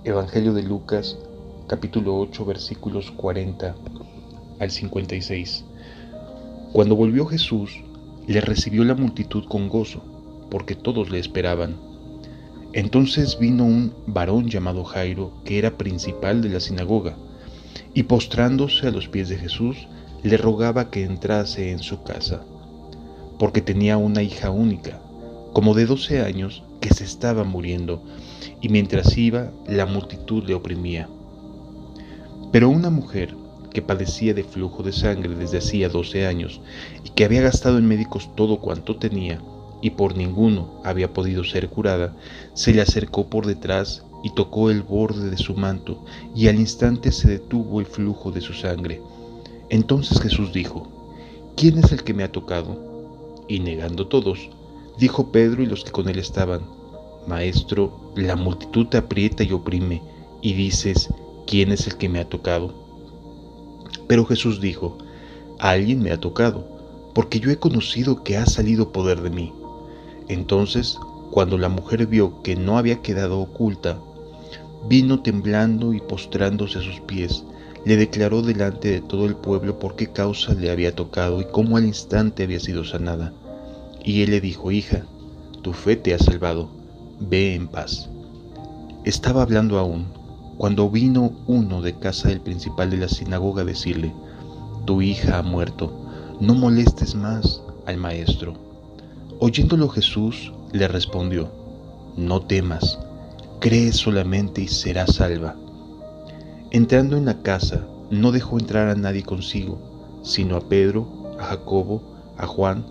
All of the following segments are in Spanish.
Evangelio de Lucas, capítulo 8, versículos 40 al 56. Cuando volvió Jesús, le recibió la multitud con gozo, porque todos le esperaban. Entonces vino un varón llamado Jairo, que era principal de la sinagoga, y postrándose a los pies de Jesús, le rogaba que entrase en su casa, porque tenía una hija única, como de 12 años, que se estaba muriendo, y mientras iba, la multitud le oprimía. Pero una mujer que padecía de flujo de sangre desde hacía 12 años, y que había gastado en médicos todo cuanto tenía, y por ninguno había podido ser curada, se le acercó por detrás y tocó el borde de su manto, y al instante se detuvo el flujo de su sangre. Entonces Jesús dijo: ¿Quién es el que me ha tocado? Y negando todos, dijo Pedro y los que con él estaban: Maestro, la multitud te aprieta y oprime, y dices: ¿Quién es el que me ha tocado? Pero Jesús dijo: Alguien me ha tocado, porque yo he conocido que ha salido poder de mí. Entonces, cuando la mujer vio que no había quedado oculta, vino temblando y postrándose a sus pies, le declaró delante de todo el pueblo por qué causa le había tocado y cómo al instante había sido sanada. Y él le dijo: Hija, tu fe te ha salvado, ve en paz. Estaba hablando aún, cuando vino uno de casa del principal de la sinagoga a decirle: Tu hija ha muerto, no molestes más al maestro. Oyéndolo Jesús le respondió: No temas, cree solamente y serás salva. Entrando en la casa, no dejó entrar a nadie consigo, sino a Pedro, a Jacobo, a Juan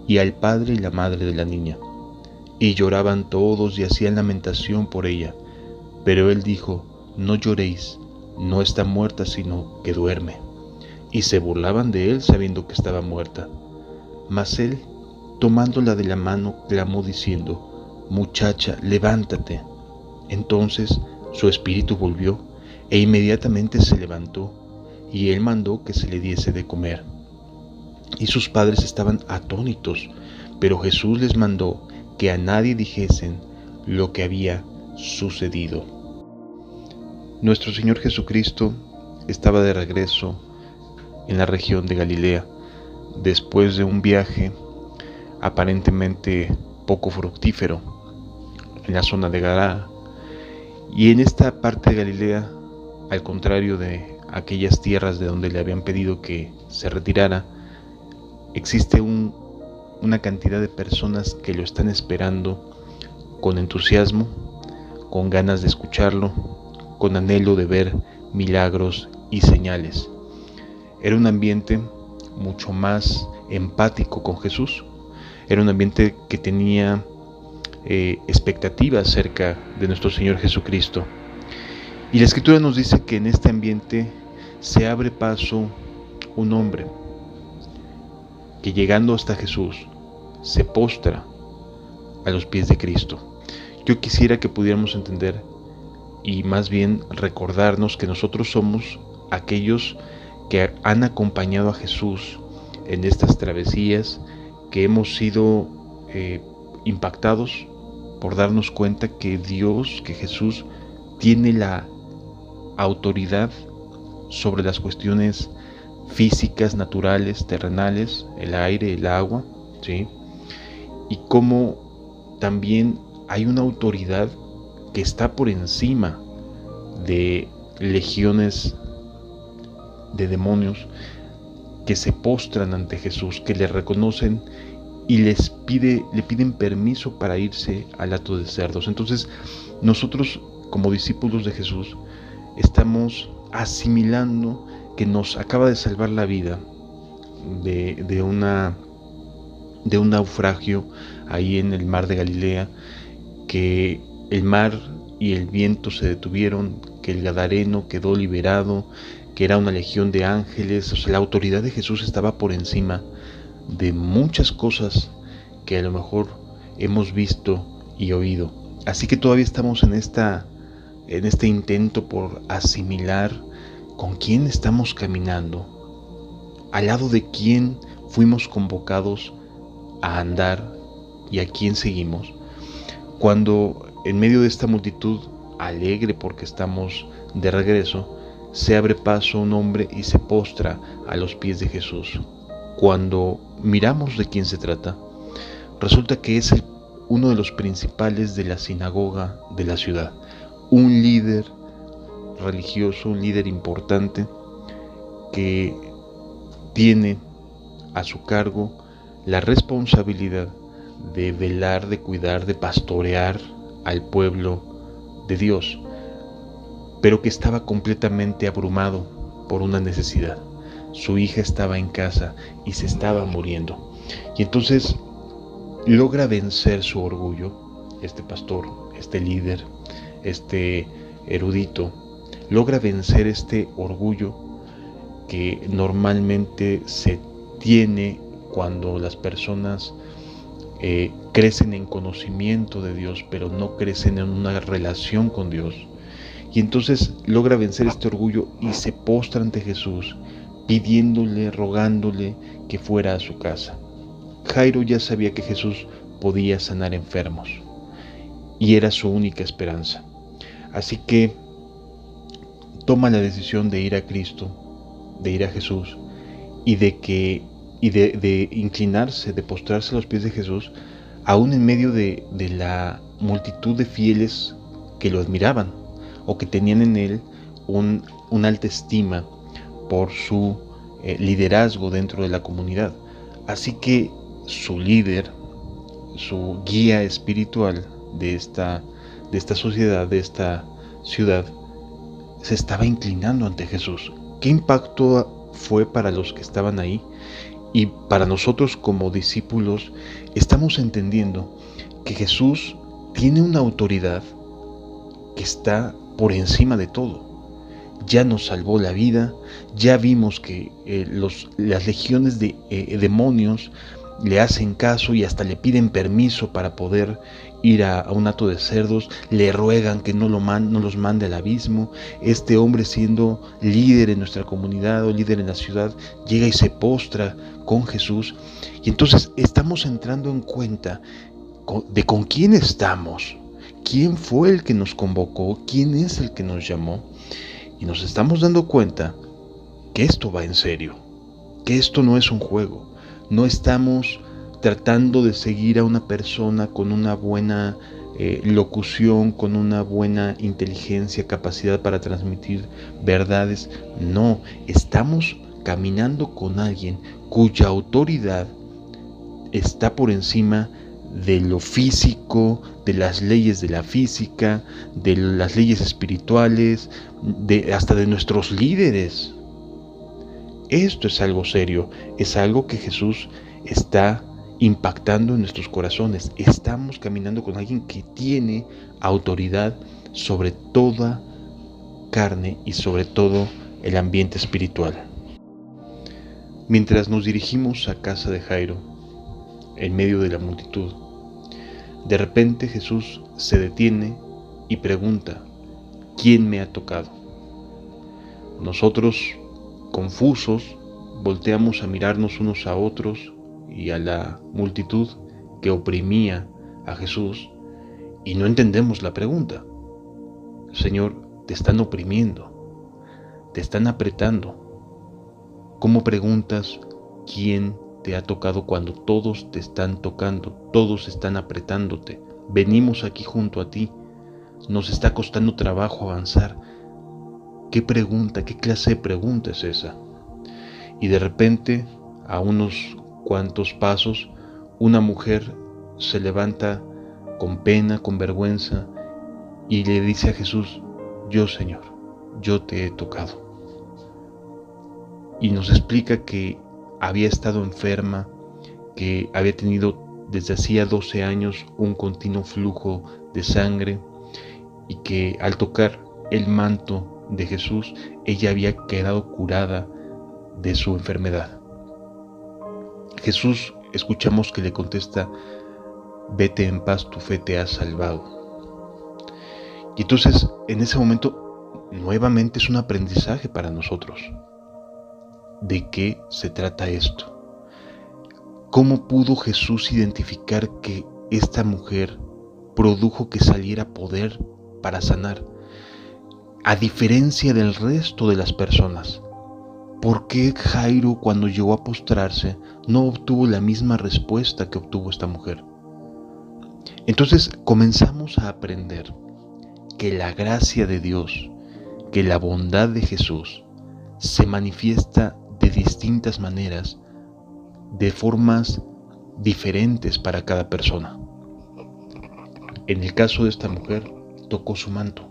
y al padre y la madre de la niña. Y lloraban todos y hacían lamentación por ella. Pero él dijo: No lloréis, no está muerta, sino que duerme. Y se burlaban de él sabiendo que estaba muerta. Mas él, tomándola de la mano, clamó diciendo: Muchacha, levántate. Entonces su espíritu volvió, e inmediatamente se levantó, y él mandó que se le diese de comer. Y sus padres estaban atónitos, pero Jesús les mandó que a nadie dijesen lo que había sucedido. Nuestro Señor Jesucristo estaba de regreso en la región de Galilea, después de un viaje aparentemente poco fructífero en la zona de Gadara. Y en esta parte de Galilea, al contrario de aquellas tierras de donde le habían pedido que se retirara, existe una cantidad de personas que lo están esperando con entusiasmo, con ganas de escucharlo, con anhelo de ver milagros y señales. Era un ambiente mucho más empático con Jesús. Era un ambiente que tenía expectativas acerca de nuestro Señor Jesucristo. Y la Escritura nos dice que en este ambiente se abre paso un hombre que, llegando hasta Jesús, se postra a los pies de Cristo. Yo quisiera que pudiéramos entender y más bien recordarnos que nosotros somos aquellos que han acompañado a Jesús en estas travesías, que hemos sido impactados por darnos cuenta que Dios, que Jesús, tiene la autoridad sobre las cuestiones físicas, naturales, terrenales, el aire, el agua, ¿sí? Y cómo también hay una autoridad que está por encima de legiones de demonios que se postran ante Jesús, que le reconocen y le piden permiso para irse al hato de cerdos. Entonces, nosotros como discípulos de Jesús estamos asimilando que nos acaba de salvar la vida de un naufragio ahí en el mar de Galilea, que el mar y el viento se detuvieron, que el gadareno quedó liberado, que era una legión de ángeles. O sea, la autoridad de Jesús estaba por encima de muchas cosas que a lo mejor hemos visto y oído. Así que todavía estamos en este intento por asimilar con quién estamos caminando, al lado de quién fuimos convocados a andar y a quién seguimos. Cuando en medio de esta multitud alegre porque estamos de regreso, se abre paso un hombre y se postra a los pies de Jesús. Cuando miramos de quién se trata, resulta que es uno de los principales de la sinagoga de la ciudad, un líder religioso, un líder importante que tiene a su cargo la responsabilidad de velar, de cuidar, de pastorear al pueblo de Dios, pero que estaba completamente abrumado por una necesidad. Su hija estaba en casa y se estaba muriendo. Y entonces logra vencer su orgullo, este pastor, este líder, este erudito, logra vencer este orgullo que normalmente se tiene cuando las personas crecen en conocimiento de Dios, pero no crecen en una relación con Dios. Y entonces logra vencer este orgullo y se postra ante Jesús, pidiéndole, rogándole que fuera a su casa. Jairo ya sabía que Jesús podía sanar enfermos y era su única esperanza. Así que toma la decisión de ir a Cristo, de ir a Jesús y de inclinarse, de postrarse a los pies de Jesús, aún en medio de la multitud de fieles que lo admiraban o que tenían en él una alta estima por su liderazgo dentro de la comunidad. Así que su líder, su guía espiritual de esta sociedad, de esta ciudad, se estaba inclinando ante Jesús. ¿Qué impacto fue para los que estaban ahí? Y para nosotros como discípulos estamos entendiendo que Jesús tiene una autoridad que está por encima de todo. Ya nos salvó la vida, ya vimos que las legiones de demonios le hacen caso y hasta le piden permiso para poder ir a un hato de cerdos, le ruegan que no los mande al abismo. Este hombre, siendo líder en nuestra comunidad o líder en la ciudad, llega y se postra con Jesús. Y entonces estamos entrando en cuenta de con quién estamos, quién fue el que nos convocó, quién es el que nos llamó. Y nos estamos dando cuenta que esto va en serio, que esto no es un juego. No estamos tratando de seguir a una persona con una buena locución, con una buena inteligencia, capacidad para transmitir verdades. No, estamos caminando con alguien cuya autoridad está por encima de lo físico, de las leyes de la física, de las leyes espirituales, hasta de nuestros líderes. Esto es algo serio, es algo que Jesús está impactando en nuestros corazones. Estamos caminando con alguien que tiene autoridad sobre toda carne y sobre todo el ambiente espiritual. Mientras nos dirigimos a casa de Jairo, en medio de la multitud, de repente Jesús se detiene y pregunta: ¿quién me ha tocado? Nosotros, confusos, volteamos a mirarnos unos a otros y a la multitud que oprimía a Jesús y no entendemos la pregunta. Señor, te están oprimiendo, te están apretando. ¿Cómo preguntas quién te ha tocado cuando todos te están tocando, todos están apretándote? Venimos aquí junto a ti, nos está costando trabajo avanzar. ¿Qué pregunta, qué clase de pregunta es esa? Y de repente, a unos cuantos pasos, una mujer se levanta con pena, con vergüenza, y le dice a Jesús: yo, Señor, yo te he tocado. Y nos explica que había estado enferma, que había tenido desde hacía 12 años un continuo flujo de sangre y que al tocar el manto de Jesús, ella había quedado curada de su enfermedad. Jesús, escuchamos que le contesta: vete en paz, tu fe te ha salvado. Y entonces, en ese momento, nuevamente es un aprendizaje para nosotros. ¿De qué se trata esto? ¿Cómo pudo Jesús identificar que esta mujer produjo que saliera poder para sanar. A diferencia del resto de las personas, ¿por qué Jairo, cuando llegó a postrarse, no obtuvo la misma respuesta que obtuvo esta mujer? Entonces comenzamos a aprender que la gracia de Dios, que la bondad de Jesús se manifiesta de distintas maneras, de formas diferentes para cada persona. En el caso de esta mujer, tocó su manto.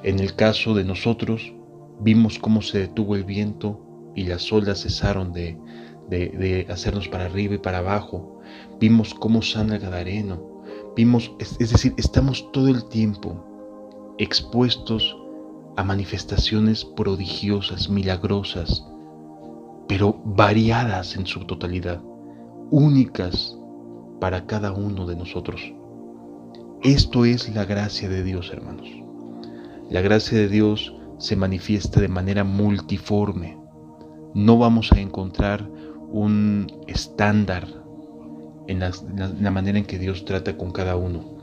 En el caso de nosotros, vimos cómo se detuvo el viento y las olas cesaron de hacernos para arriba y para abajo. Vimos cómo sana el Gadareno. Es decir, estamos todo el tiempo expuestos a manifestaciones prodigiosas, milagrosas, pero variadas en su totalidad, únicas para cada uno de nosotros. Esto es la gracia de Dios, hermanos. La gracia de Dios se manifiesta de manera multiforme. No vamos a encontrar un estándar en la manera en que Dios trata con cada uno.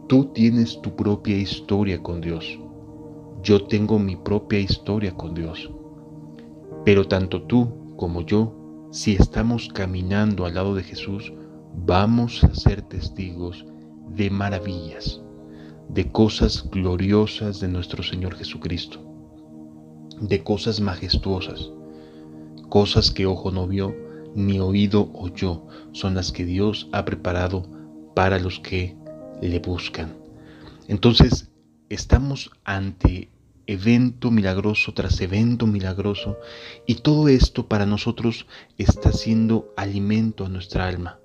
Tú tienes tu propia historia con Dios. Yo tengo mi propia historia con Dios. Pero tanto tú como yo, si estamos caminando al lado de Jesús, vamos a ser testigos de maravillas, de cosas gloriosas de nuestro Señor Jesucristo, de cosas majestuosas, cosas que ojo no vio, ni oído oyó, son las que Dios ha preparado para los que le buscan. Entonces, estamos ante evento milagroso tras evento milagroso, y todo esto para nosotros está siendo alimento a nuestra alma.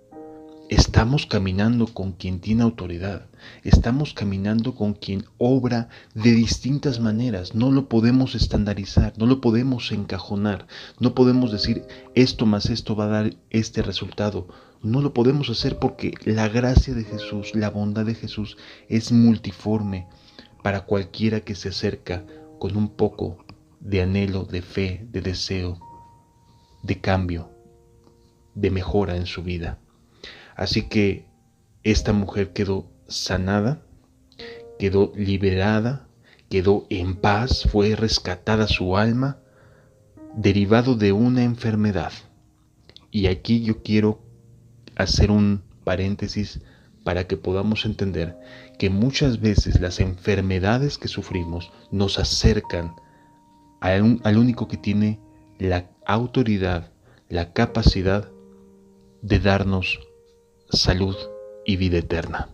Estamos caminando con quien tiene autoridad, estamos caminando con quien obra de distintas maneras. No lo podemos estandarizar, no lo podemos encajonar, no podemos decir esto más esto va a dar este resultado. No lo podemos hacer porque la gracia de Jesús, la bondad de Jesús es multiforme para cualquiera que se acerca con un poco de anhelo, de fe, de deseo, de cambio, de mejora en su vida. Así que esta mujer quedó sanada, quedó liberada, quedó en paz, fue rescatada su alma, derivado de una enfermedad. Y aquí yo quiero hacer un paréntesis para que podamos entender que muchas veces las enfermedades que sufrimos nos acercan al único que tiene la autoridad, la capacidad de darnos salud y vida eterna,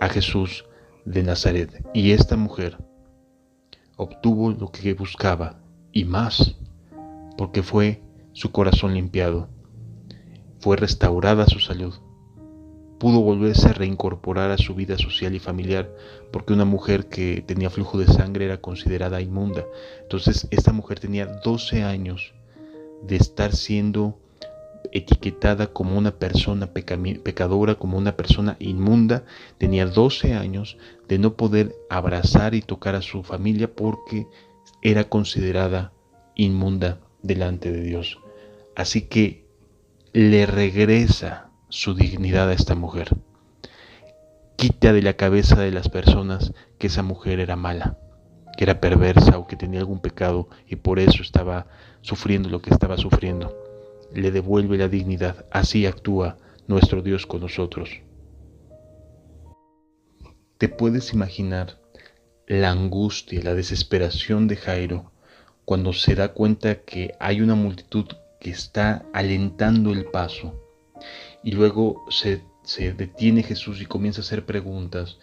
a Jesús de Nazaret. Y esta mujer obtuvo lo que buscaba y más, porque fue su corazón limpiado, fue restaurada su salud, pudo volverse a reincorporar a su vida social y familiar, porque una mujer que tenía flujo de sangre era considerada inmunda. Entonces esta mujer tenía 12 años de estar siendo etiquetada como una persona pecadora, como una persona inmunda. Tenía 12 años de no poder abrazar y tocar a su familia porque era considerada inmunda delante de Dios. Así que le regresa su dignidad a esta mujer. Quita de la cabeza de las personas que esa mujer era mala, que era perversa o que tenía algún pecado y por eso estaba sufriendo lo que estaba sufriendo. Le devuelve la dignidad. Así actúa nuestro Dios con nosotros. ¿Te puedes imaginar la angustia, la desesperación de Jairo cuando se da cuenta que hay una multitud que está alentando el paso y luego se detiene Jesús y comienza a hacer preguntas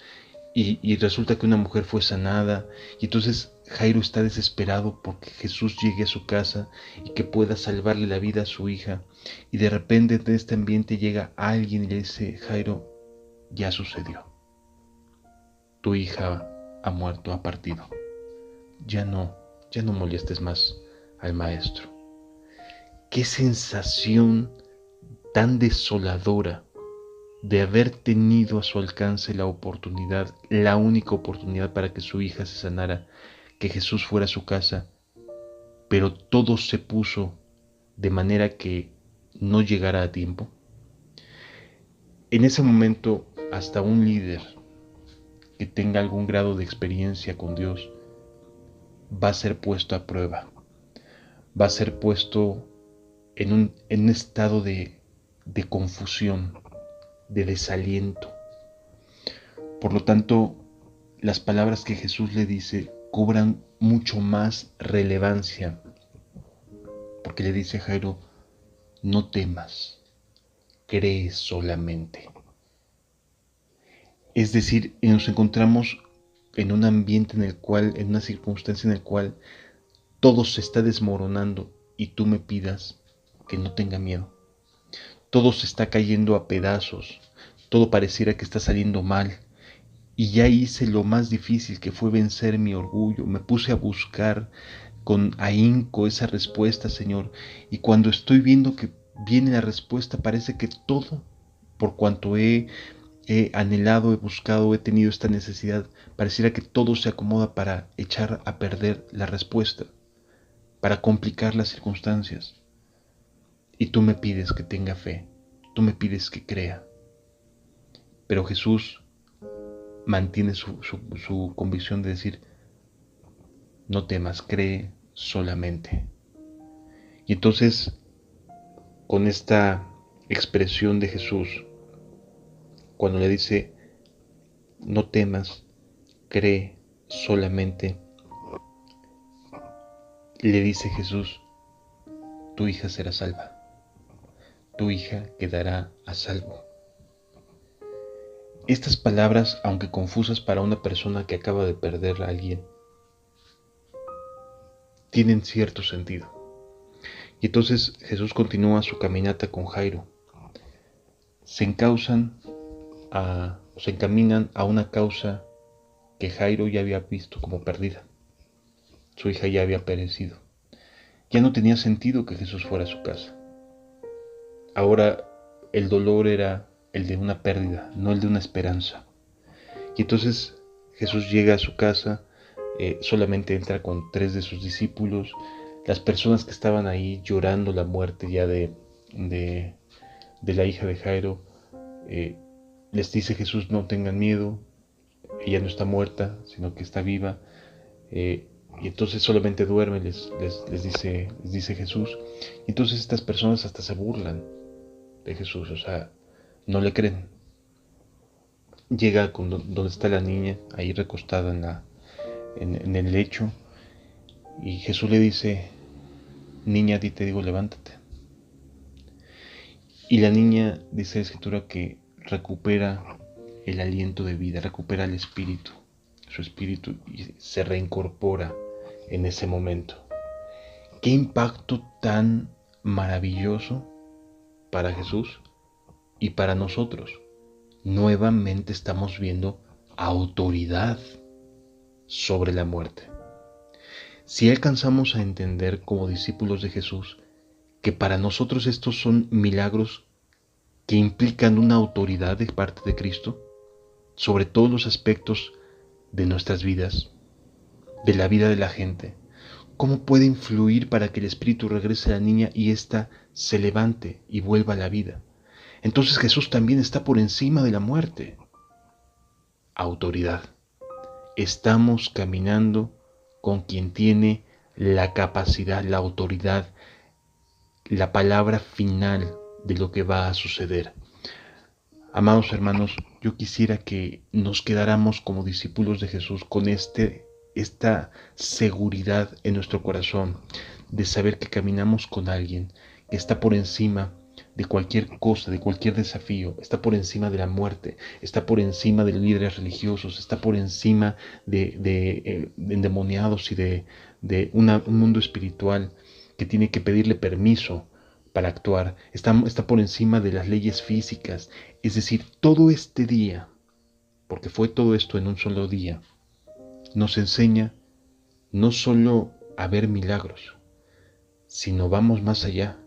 y resulta que una mujer fue sanada y entonces Jairo está desesperado porque Jesús llegue a su casa y que pueda salvarle la vida a su hija, y de repente de este ambiente llega alguien y le dice: Jairo, ya sucedió, tu hija ha muerto, ha partido, ya no molestes más al maestro. Qué sensación tan desoladora de haber tenido a su alcance la oportunidad, la única oportunidad para que su hija se sanara, que Jesús fuera a su casa, pero todo se puso de manera que no llegara a tiempo. En ese momento, hasta un líder que tenga algún grado de experiencia con Dios, va a ser puesto a prueba, va a ser puesto en un estado de confusión, de desaliento. Por lo tanto, las palabras que Jesús le dice cobran mucho más relevancia, porque le dice a Jairo: no temas, cree solamente. Es decir, nos encontramos en un ambiente en el cual, en una circunstancia en la cual todo se está desmoronando y tú me pidas que no tenga miedo. Todo se está cayendo a pedazos, todo pareciera que está saliendo mal. Y ya hice lo más difícil, que fue vencer mi orgullo. Me puse a buscar con ahínco esa respuesta, Señor. Y cuando estoy viendo que viene la respuesta, parece que todo, por cuanto he anhelado, he buscado, he tenido esta necesidad, pareciera que todo se acomoda para echar a perder la respuesta, para complicar las circunstancias. Y tú me pides que tenga fe, tú me pides que crea. Pero Jesús mantiene su convicción de decir: no temas, cree solamente. Y entonces, con esta expresión de Jesús, cuando le dice: no temas, cree solamente, le dice Jesús: tu hija será salva, tu hija quedará a salvo. Estas palabras, aunque confusas para una persona que acaba de perder a alguien, tienen cierto sentido. Y entonces Jesús continúa su caminata con Jairo. Se encaminan a una causa que Jairo ya había visto como perdida. Su hija ya había perecido. Ya no tenía sentido que Jesús fuera a su casa. Ahora el dolor era el de una pérdida, no el de una esperanza. Y entonces Jesús llega a su casa, solamente entra con 3 de sus discípulos. Las personas que estaban ahí llorando la muerte ya de la hija de Jairo, les dice Jesús: no tengan miedo, ella no está muerta, sino que está viva. Y entonces solamente duerme, les dice Jesús. Y entonces estas personas hasta se burlan de Jesús, o sea, no le creen. Llega donde está la niña, ahí recostada en el lecho, y Jesús le dice: niña, te digo, levántate. Y la niña, dice la Escritura, que recupera el aliento de vida, recupera el espíritu, su espíritu, y se reincorpora en ese momento. Qué impacto tan maravilloso para Jesús y para nosotros. Nuevamente estamos viendo autoridad sobre la muerte. Si alcanzamos a entender como discípulos de Jesús que para nosotros estos son milagros que implican una autoridad de parte de Cristo sobre todos los aspectos de nuestras vidas, de la vida de la gente, ¿cómo puede influir para que el espíritu regrese a la niña y ésta se levante y vuelva a la vida? Entonces Jesús también está por encima de la muerte. Autoridad. Estamos caminando con quien tiene la capacidad, la autoridad, la palabra final de lo que va a suceder. Amados hermanos, yo quisiera que nos quedáramos como discípulos de Jesús con esta seguridad en nuestro corazón de saber que caminamos con alguien que está por encima de cualquier cosa, de cualquier desafío, está por encima de la muerte, está por encima de líderes religiosos, está por encima de endemoniados y de un mundo espiritual que tiene que pedirle permiso para actuar, está por encima de las leyes físicas. Es decir, todo este día, porque fue todo esto en un solo día, nos enseña no solo a ver milagros, sino vamos más allá.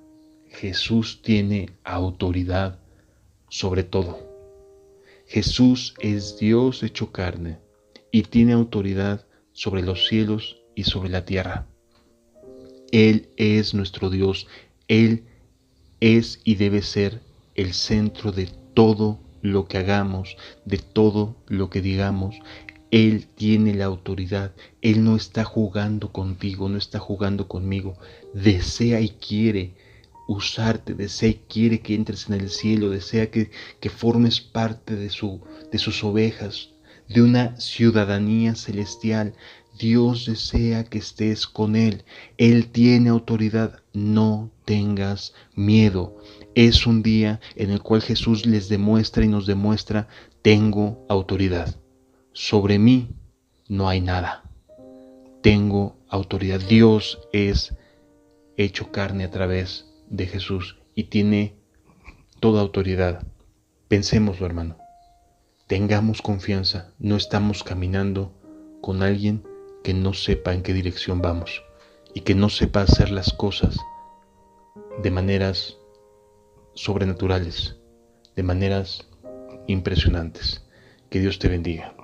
Jesús tiene autoridad sobre todo. Jesús es Dios hecho carne y tiene autoridad sobre los cielos y sobre la tierra. Él es nuestro Dios. Él es y debe ser el centro de todo lo que hagamos, de todo lo que digamos. Él tiene la autoridad. Él no está jugando contigo, no está jugando conmigo. Desea y quiere usarte, desea y quiere que entres en el cielo, desea que formes parte de sus ovejas, de una ciudadanía celestial. Dios desea que estés con Él. Él tiene autoridad. No tengas miedo. Es un día en el cual Jesús les demuestra y nos demuestra: tengo autoridad. Sobre mí no hay nada. Tengo autoridad. Dios es hecho carne a través de Jesús y tiene toda autoridad. Pensémoslo, hermano. Tengamos confianza. No estamos caminando con alguien que no sepa en qué dirección vamos y que no sepa hacer las cosas de maneras sobrenaturales, de maneras impresionantes. Que Dios te bendiga.